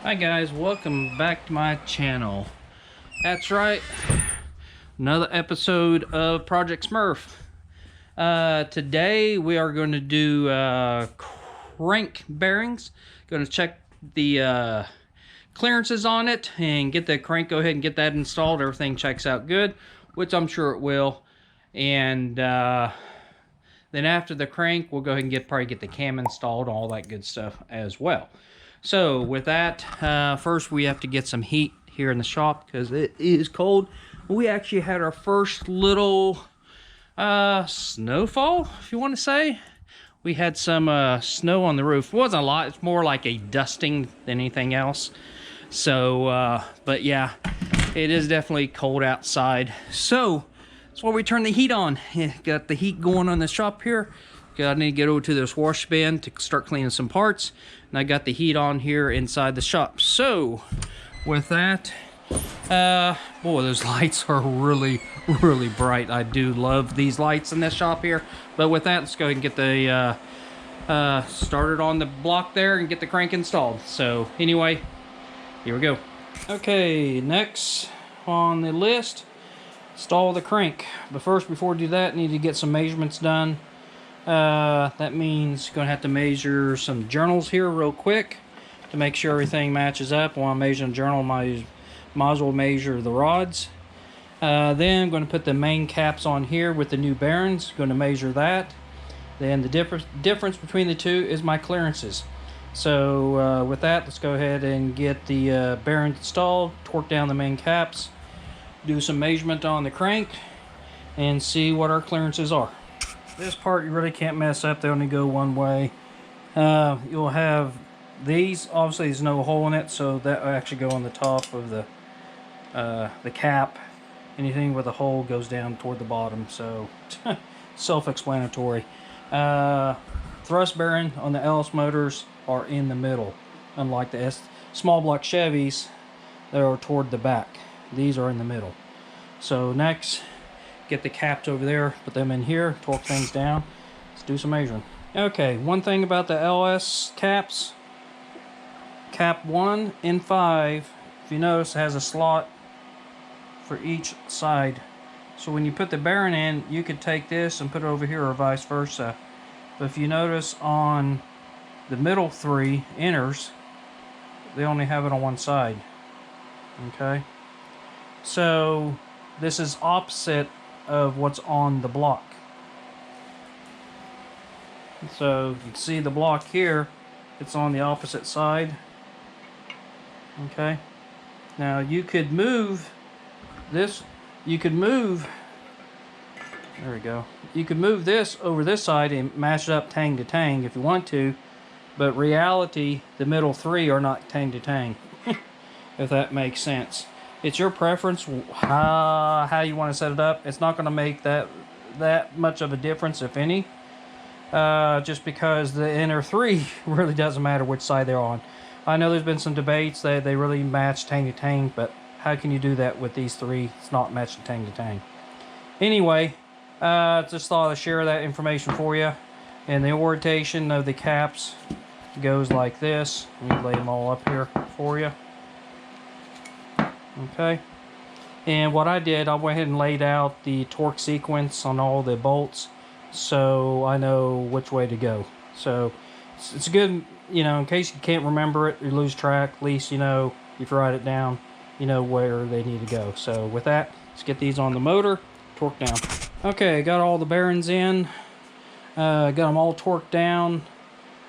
Hi guys, welcome back to my channel. That's right, another episode of Project Smurf. Today we are going to do crank bearings. Going to check the clearances on it and get the crank, go ahead and get that installed. Everything checks out good, which I'm sure it will. And then after the crank, we'll go ahead and probably get the cam installed, all that good stuff as well. So with that, first we have to get some heat here in the shop because it is cold. We actually had our first little snowfall, if you want to say. We had some snow on the roof. It wasn't a lot, it's more like a dusting than anything else. So, but yeah, it is definitely cold outside. So that's why we turn the heat on. Yeah, got the heat going on the shop here. I need to get over to this wash bin to start cleaning some parts. And I got the heat on here inside the shop. So with that, boy, those lights are really bright. I do love these lights in this shop here. But with that, let's go ahead and get the started on the block there and get the crank installed. So anyway, here we go. Okay, next on the list, install the crank. But first, before we do that, need to get some measurements done. That means going to have to measure some journals here real quick to make sure everything matches up. While I'm measuring the journal, might as well measure the rods. Then I'm going to put the main caps on here with the new bearings. Going to measure that. Then the difference between the two is my clearances. So with that, let's go ahead and get the bearings installed, torque down the main caps, do some measurement on the crank, and see what our clearances are. This part you really can't mess up. They only go one way. You'll have these. Obviously, there's no hole in it, so that will actually go on the top of the cap. Anything with a hole goes down toward the bottom. So self-explanatory. Thrust bearing on the LS motors are in the middle, unlike the small block Chevys that are toward the back. These are in the middle. So next, get the caps over there, put them in here, torque things down. Let's do some measuring. Okay, one thing about the LS caps, cap 1 and 5, if you notice, has a slot for each side. So when you put the bearing in, you could take this and put it over here or vice versa. But if you notice on the middle 3 inners, they only have it on one side. Okay, so this is opposite of what's on the block. So you can see the block here, it's on the opposite side. Okay, now you could move this, there we go, you could move this over this side and match it up tang to tang if you want to, but reality, the middle 3 are not tang to tang. If that makes sense. It's your preference how you want to set it up. It's not going to make that much of a difference, if any, just because the inner 3 really doesn't matter which side they're on. I know there's been some debates that they really match tang to tang, but how can you do that with these 3? It's not matching tang to tang. Anyway, just thought I'd share that information for you. And the orientation of the caps goes like this. Let me lay them all up here for you. Okay, and what I did, I went ahead and laid out the torque sequence on all the bolts so I know which way to go. So it's good, you know, in case you can't remember it, you lose track, at least you know, if you write it down, you know where they need to go. So with that, let's get these on the motor, torque down. Okay, got all the bearings in, got them all torqued down.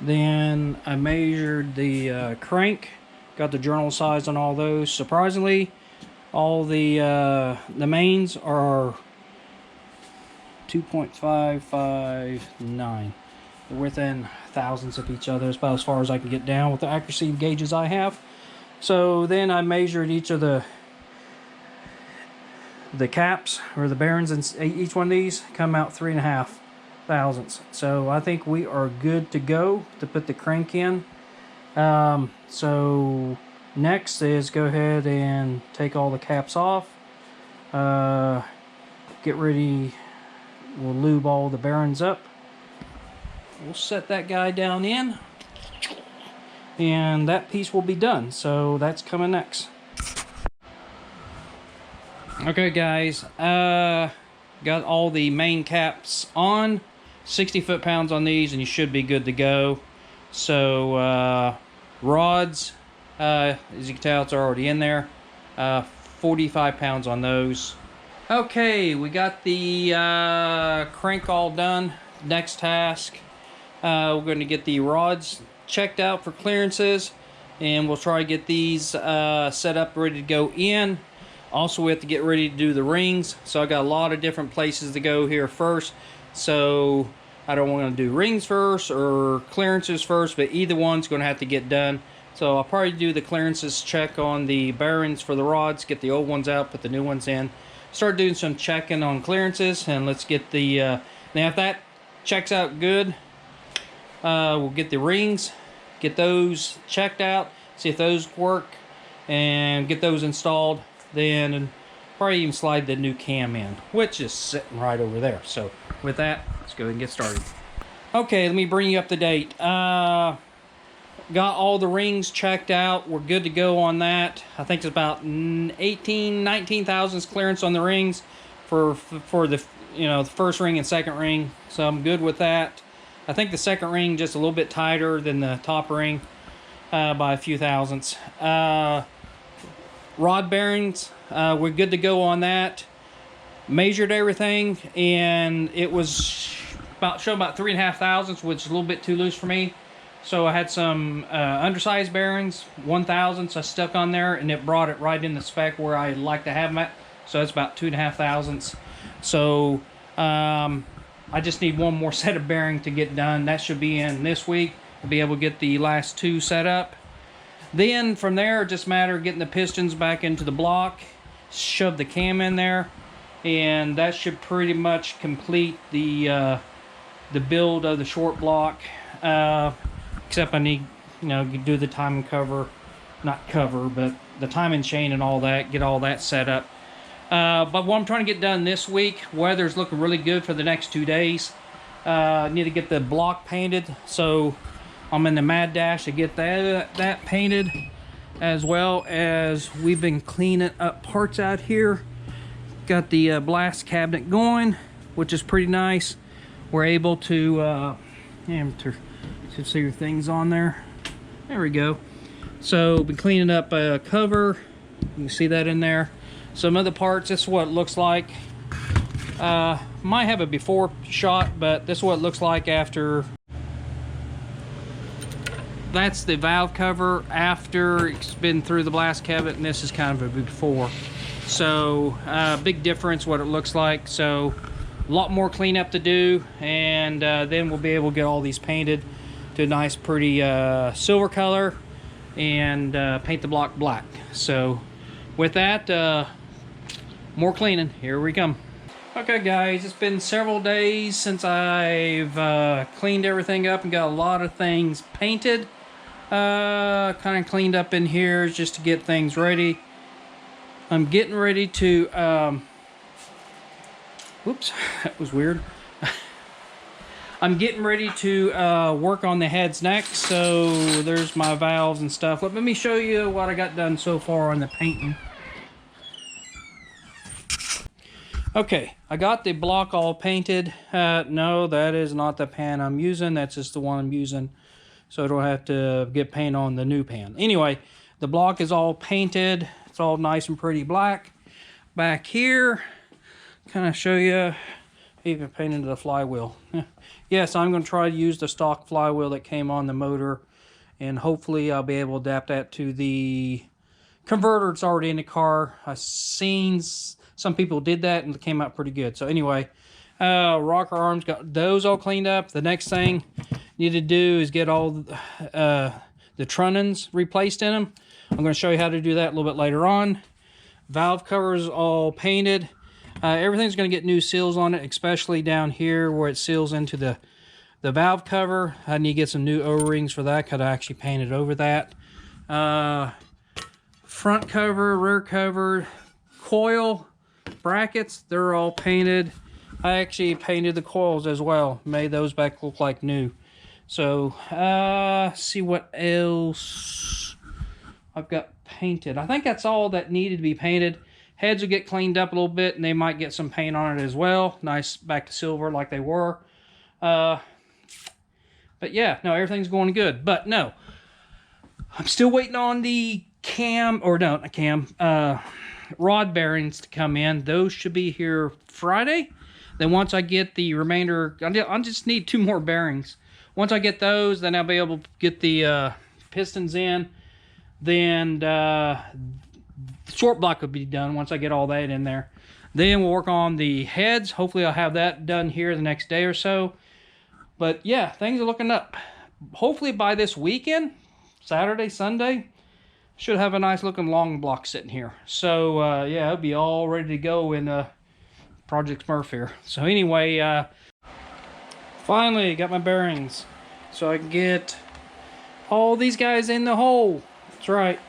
Then I measured the crank. Got the journal size on all those. Surprisingly, all the mains are 2.559. They're within thousandths of each other. It's about as far as I can get down with the accuracy gauges I have. So then I measured each of the caps or the bearings, and each one of these come out 3.5 thousandths. So I think we are good to go to put the crank in. So next is go ahead and take all the caps off, get ready, we'll lube all the bearings up, we'll set that guy down in, and that piece will be done. So that's coming next. Okay guys, got all the main caps on, 60 foot-pounds on these, and you should be good to go. So rods, as you can tell, it's already in there, 45 pounds on those. Okay, we got the crank all done. Next task, we're going to get the rods checked out for clearances, and we'll try to get these set up, ready to go in. Also, we have to get ready to do the rings. So I got a lot of different places to go here first. So I don't want to do rings first or clearances first, but either one's going to have to get done. So I'll probably do the clearances check on the bearings for the rods, get the old ones out, put the new ones in. Start doing some checking on clearances, and let's get the, now if that checks out good, we'll get the rings, get those checked out, see if those work, and get those installed. Then probably even slide the new cam in, which is sitting right over there. So with that, let's go ahead and get started. Okay, let me bring you up to date. Got all the rings checked out. We're good to go on that. I think it's about 18, 19 thousandths clearance on the rings for the, you know, the first ring and second ring. So I'm good with that. I think the second ring just a little bit tighter than the top ring by a few thousandths. Rod bearings, we're good to go on that. Measured everything, and it was showing about 3.5 thousandths, which is a little bit too loose for me. So I had some undersized bearings, 1,000ths I stuck on there, and it brought it right in the spec where I like to have them at. So it's about 2.5 thousandths. So I just need one more set of bearing to get done. That should be in this week. I'll be able to get the last two set up. Then from there, it just matter of getting the pistons back into the block, shove the cam in there, and that should pretty much complete the build of the short block. Except I need, you know, do the timing cover, not cover, but the timing chain and all that, get all that set up. But what I'm trying to get done this week, weather's looking really good for the next 2 days. I need to get the block painted, so I'm in the mad dash to get that painted, as well as we've been cleaning up parts out here. Got the blast cabinet going, which is pretty nice. We're able to see your things on there. There we go. So been cleaning up a cover. You can see that in there. Some other parts, this is what it looks like. Might have a before shot, but this is what it looks like after. That's the valve cover after it's been through the blast cabinet, and this is kind of a before. So big difference what it looks like. So a lot more cleanup to do, and then we'll be able to get all these painted to a nice pretty silver color, and paint the block black. So with that, more cleaning, here we come. Okay guys, it's been several days since I've cleaned everything up and got a lot of things painted. Kind of cleaned up in here just to get things ready. I'm getting ready to whoops, that was weird. I'm getting ready to work on the heads next. So there's my valves and stuff. Let me show you what I got done so far on the painting. Okay, I got the block all painted. No, that is not the pan I'm using. That's just the one I'm using, so I don't have to get paint on the new pan. Anyway, the block is all painted. It's all nice and pretty black. Back here, kind of show you, even painted the flywheel. Yes, I'm going to try to use the stock flywheel that came on the motor, and hopefully I'll be able to adapt that to the converter that's already in the car. I've seen some people did that and it came out pretty good. So anyway, rocker arms, got those all cleaned up. The next thing need to do is get all the trunnions replaced in them. I'm going to show you how to do that a little bit later on. Valve covers all painted. Everything's going to get new seals on it, especially down here where it seals into the valve cover. I need to get some new O-rings for that because I actually painted over that. Front cover, rear cover, coil, brackets, they're all painted. I actually painted the coils as well, made those back look like new. So see what else I've got painted. I think that's all that needed to be painted. Heads will get cleaned up a little bit, and they might get some paint on it as well. Nice back to silver like they were. But yeah, no, everything's going good. But no, I'm still waiting on the rod bearings to come in. Those should be here Friday. Then once I get the remainder, I just need 2 more bearings. Once I get those, then I'll be able to get the pistons in. Then short block will be done once I get all that in there. Then we'll work on the heads. Hopefully I'll have that done here the next day or so. But yeah, things are looking up. Hopefully by this weekend, Saturday, Sunday, should have a nice looking long block sitting here. So yeah, it'll be all ready to go in Project Smurf here. So anyway, finally got my bearings so I can get all these guys in the hole. That's right.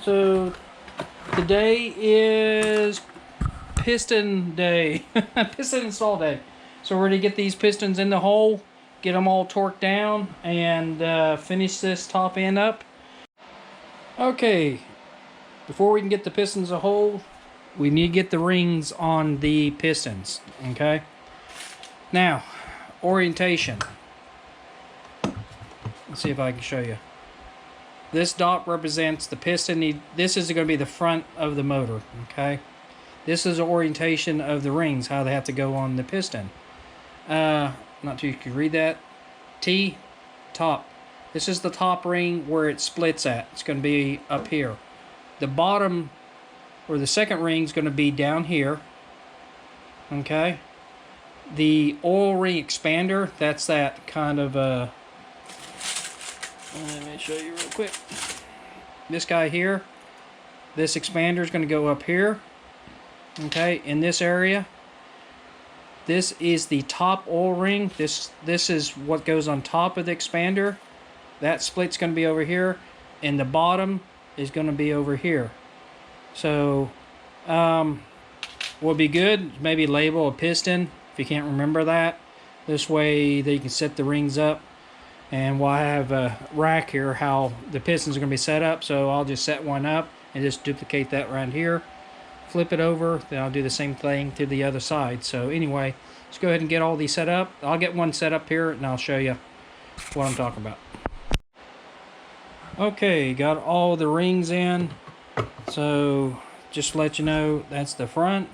So today is piston day. Piston install day. So we're ready to get these pistons in the hole, get them all torqued down, and finish this top end up. Okay, before we can get the pistons in the hole, we need to get the rings on the pistons, okay? Now, orientation. Let's see if I can show you. This dot represents the piston. This is going to be the front of the motor, okay? This is the orientation of the rings, how they have to go on the piston. Not sure you can read that. T, top. This is the top ring where it splits at. It's going to be up here. The bottom, or the second ring, is going to be down here. Okay? The oil ring expander, that's that kind of let me show you real quick. This guy here, this expander is going to go up here. Okay, in this area. This is the top oil ring. This is what goes on top of the expander. That split's going to be over here, and the bottom is going to be over here. So what'd be good, maybe label a piston if you can't remember that. This way that you can set the rings up. And we'll have a rack here how the pistons are going to be set up. So I'll just set one up and just duplicate that right here. Flip it over, then I'll do the same thing to the other side. So anyway, let's go ahead and get all these set up. I'll get one set up here and I'll show you what I'm talking about. Okay, got all the rings in. So just to let you know, that's the front.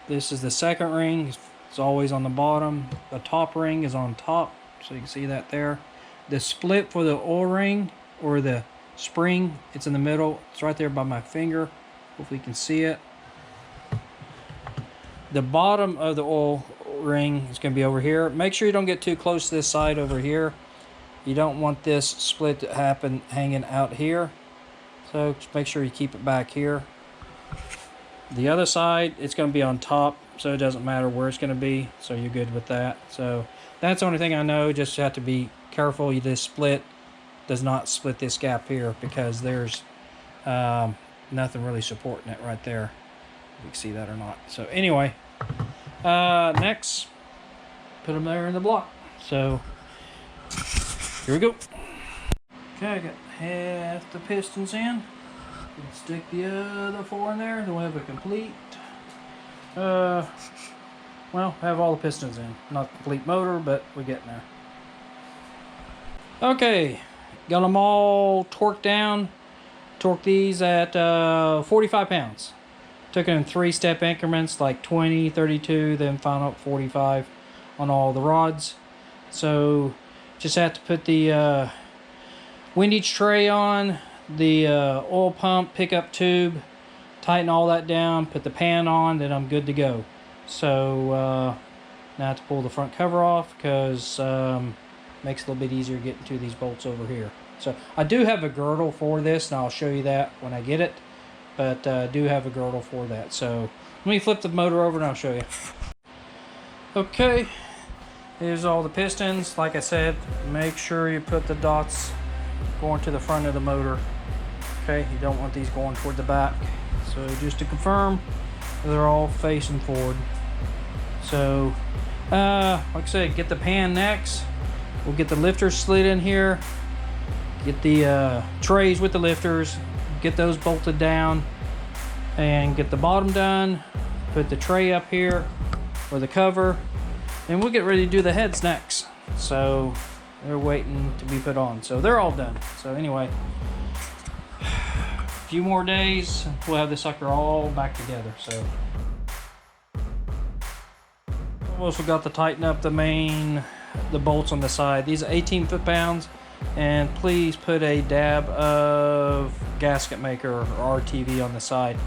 This is the second ring. It's always on the bottom. The top ring is on top, so you can see that there. The split for the oil ring, or the spring, it's in the middle. It's right there by my finger. Hopefully you can see it. The bottom of the oil ring is going to be over here. Make sure you don't get too close to this side over here. You don't want this split to happen hanging out here. So just make sure you keep it back here. The other side, it's going to be on top, so it doesn't matter where it's going to be. So you're good with that. So that's the only thing I know. Just have to be careful. This split does not split this gap here, because there's nothing really supporting it right there. You can see that or not. So anyway, next, put them there in the block. So here we go. Okay, I got half the pistons in. Let's stick the other 4 in there. Then we'll have a complete. Well, have all the pistons in. Not complete motor, but we're getting there. Okay, got them all torqued down. Torque these at 45 pounds. Took it in 3-step increments, like 20, 32, then final 45 on all the rods. So just have to put the windage tray on, the oil pump pickup tube, tighten all that down, put the pan on, then I'm good to go. So now I have to pull the front cover off, because makes it a little bit easier getting to these bolts over here. So I do have a girdle for this, and I'll show you that when I get it. But I do have a girdle for that. So let me flip the motor over and I'll show you. Okay, here's all the pistons. Like I said, make sure you put the dots going to the front of the motor. Okay, you don't want these going toward the back. So just to confirm, they're all facing forward. So like I said, get the pan next. We'll get the lifters slid in here, get the trays with the lifters, get those bolted down, and get the bottom done. Put the tray up here for the cover, and we'll get ready to do the heads next. So they're waiting to be put on. So they're all done. So anyway, a few more days, we'll have this sucker all back together. So almost forgot to tighten up the bolts on the side. These are 18 foot-pounds, and please put a dab of gasket maker or RTV on the side.